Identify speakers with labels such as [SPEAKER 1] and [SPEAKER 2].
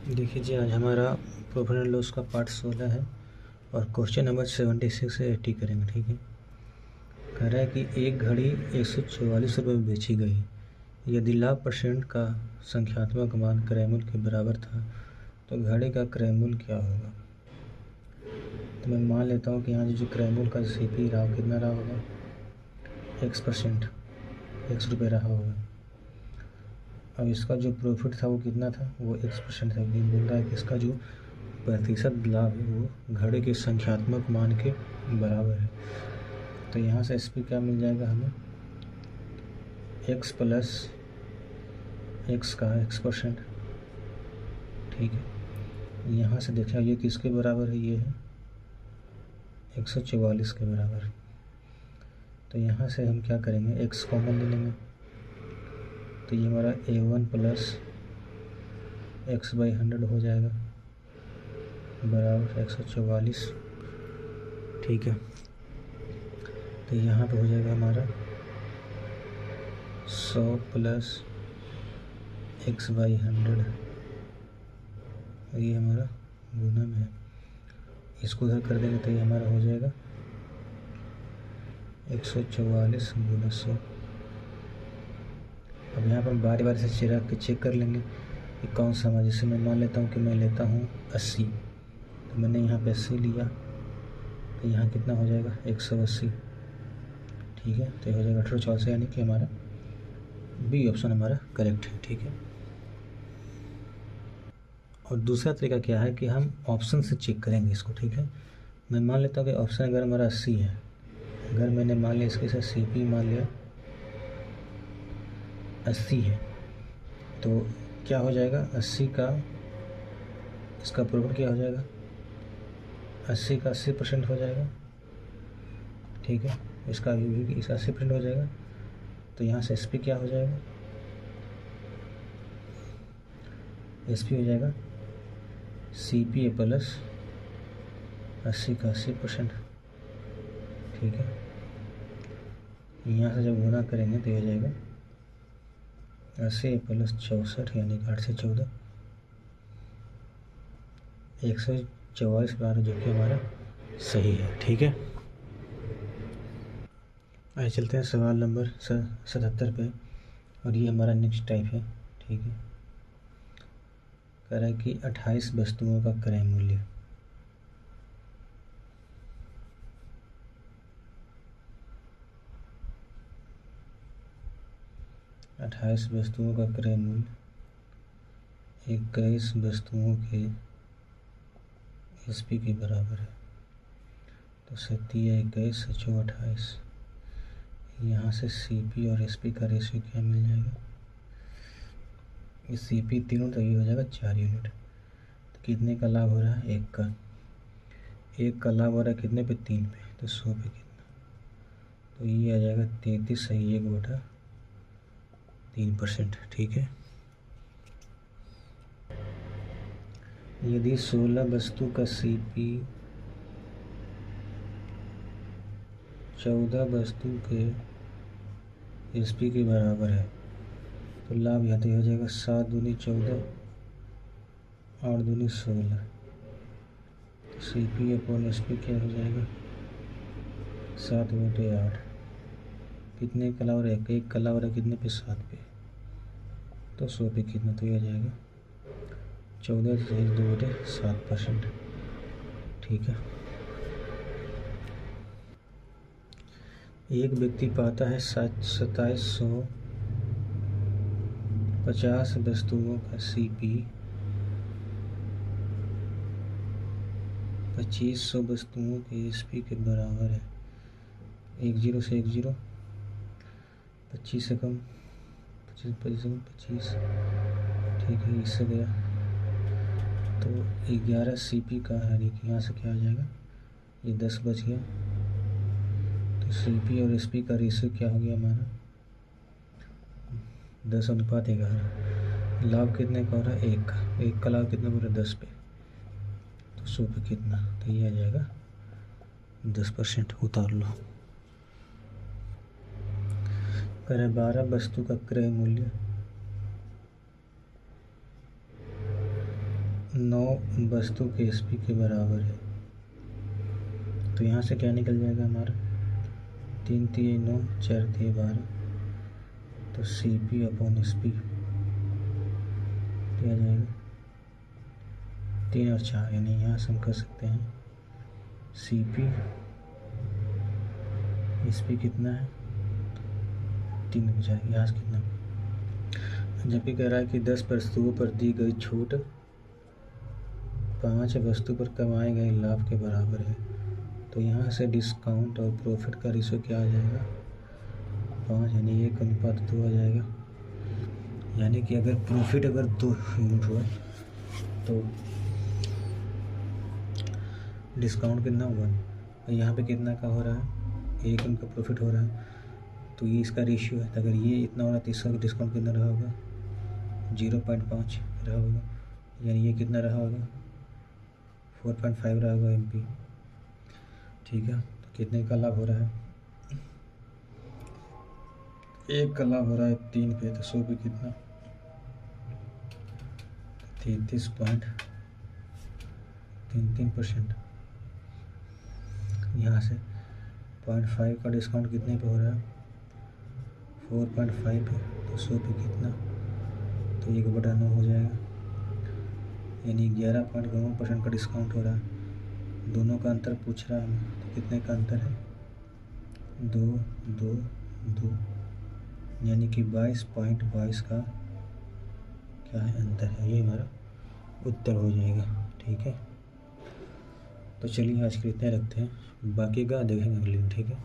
[SPEAKER 1] देखिए जी, आज हमारा प्रॉफिट एंड लॉस का पार्ट 16 है और क्वेश्चन नंबर 76 से 80 करेंगे। ठीक है। कह रहा है कि एक घड़ी 144 रुपये में बेची गई। यदि लाभ परसेंट का संख्यात्मक मान क्रय मूल्य के बराबर था तो घड़ी का क्रय मूल्य क्या होगा। तो मैं मान लेता हूँ कि यहाँ जो क्रय मूल्य का CP रहा कितना रहा होगा, X%, X रुपये रहा होगा। अब इसका जो प्रॉफिट था वो कितना था, वो X% था। बोल रहा है कि इसका जो प्रतिशत लाभ है वो घड़ी के संख्यात्मक मान के बराबर है। तो यहाँ से SP क्या मिल जाएगा हमें, X प्लस X का X%। ठीक है। यहाँ से देखा ये किसके बराबर है, ये है 144 के बराबर। तो यहाँ से हम क्या करेंगे, X कॉमन ले लेंगे। तो ये हमारा A1 प्लस X/100 हो जाएगा बराबर 144। ठीक है। तो यहाँ पे हो जाएगा हमारा 100 प्लस X/100, ये हमारा गुना में है। इसको उधर कर देंगे तो ये हमारा हो जाएगा 144 गुना 100। अब यहाँ पर बारी बारी से चिरा के चेक कर लेंगे कि कौन सा हमारा, जैसे मैं मान लेता हूँ कि मैं लेता हूँ 80, तो मैंने यहाँ पे 80 लिया, तो यहाँ कितना हो जाएगा 180। ठीक है। तो ये हो जाएगा 1844, यानी कि हमारा B ऑप्शन हमारा करेक्ट है। ठीक है। और दूसरा तरीका क्या है कि हम ऑप्शन से चेक करेंगे इसको। ठीक है। मैं मान लेता हूँ कि ऑप्शन अगर हमारा 80 है, अगर मैंने मान लिया इसके साथ CP मान लिया 80 है, तो क्या हो जाएगा 80 का, इसका प्रॉफिट क्या हो जाएगा, 80 का 80% हो जाएगा। ठीक है। इसका भी इसका 80% हो जाएगा। तो यहाँ से SP क्या हो जाएगा, SP हो जाएगा CP प्लस 80 का 80%। ठीक है। यहाँ से जब गुना करेंगे तो ये हो जाएगा 80 प्लस 64, यानी कि 8 से 14, 144 बार, जो कि हमारा सही है। ठीक है। आइए चलते हैं सवाल नंबर 77 पे, और ये हमारा नेक्स्ट टाइप है। ठीक है। कह रहा है कि 28 वस्तुओं का क्रय मूल्य 28 वस्तुओं का क्रय मूल्य 21 वस्तुओं के SP के बराबर है। तो 21 × 28, यहाँ से CP और SP का रेशियो क्या मिल जाएगा, ये CP तीनों, तो ये हो जाएगा 4 यूनिट। तो कितने का लाभ हो रहा है, एक का लाभ हो रहा है कितने पे, 3 पे, तो 100 पे कितना, तो ये आ जाएगा 33/1/3%। ठीक है। यदि 16 वस्तु का CP 14 वस्तु के SP के बराबर है, तो लाभ यहाँ तो हो जाएगा 7 दूनी 14, 8 दूनी 16। CP अपॉन SP क्या हो जाएगा, 7/8। कितने का लाभ, एक का लाभ कितने पे, 7 पे, तो 100 पे कितना, तो ये आ जाएगा 14/2/7%। ठीक है। एक व्यक्ति पाता है 2750 वस्तुओं का CP 2500 वस्तुओं के SP के बराबर है। 10 से 10, 25 से कम, 25 से कम 25। ठीक है, इससे गया तो 11 CP का है, कि यहाँ से क्या आ जाएगा, ये 10 बच गया। तो CP और SP का रेशियो क्या हो गया हमारा, 10:11। लाभ कितने का हो रहा है, एक का लाभ कितना हो रहा है, 10 पे, तो 100 पे कितना, तो ये आ जाएगा 10%। उतार लो। करें 12 वस्तु का क्रय मूल्य 9 वस्तु के SP के बराबर है, तो यहाँ से क्या निकल जाएगा हमारा 3 3 9 4 3 12, तो CP/SP क्या जाएगा 3 और 4, यानी यहाँ से हम कर सकते हैं CP/SP कितना है 3 बचा, यहाँ से कितना, जबकि कह रहा है कि 10 वस्तुओं पर दी गई छूट 5 वस्तु पर कमाए गए लाभ के बराबर है, तो यहाँ से डिस्काउंट और प्रॉफिट का रेशियो क्या आ जाएगा 5, यानी 1:2 आ जाएगा। यानी कि अगर प्रॉफिट अगर 2 यूनिट हुआ तो डिस्काउंट कितना हुआ, यहाँ पे कितना का हो रहा है 1 यूनिट का प्रॉफिट हो रहा है, तो ये इसका रेशियो है। तो अगर ये इतना हो रहा है तो इसका डिस्काउंट कितना रहा होगा 0.5 रहा होगा, यानी ये कितना रहा होगा 4.5 रहा होगा MP। ठीक है, तो कितने का लाभ हो रहा है, 1 का लाभ हो रहा है 3 पे, तो 100 पे कितना 33.33%। यहाँ से 0.5 का डिस्काउंट कितने पे हो रहा है 4.5 पे, तो 100 पे कितना, तो 1/9 हो जाएगा, यानी 11.9% का डिस्काउंट हो रहा है। दोनों का अंतर पूछ रहा है हमें, तो कितने का अंतर है 2 2 2, यानी कि 22.22 का क्या है अंतर है, ये हमारा उत्तर हो जाएगा। ठीक है, तो चलिए आज के इतने रखते हैं, बाकी का देखेंगे अगले दिन। ठीक है।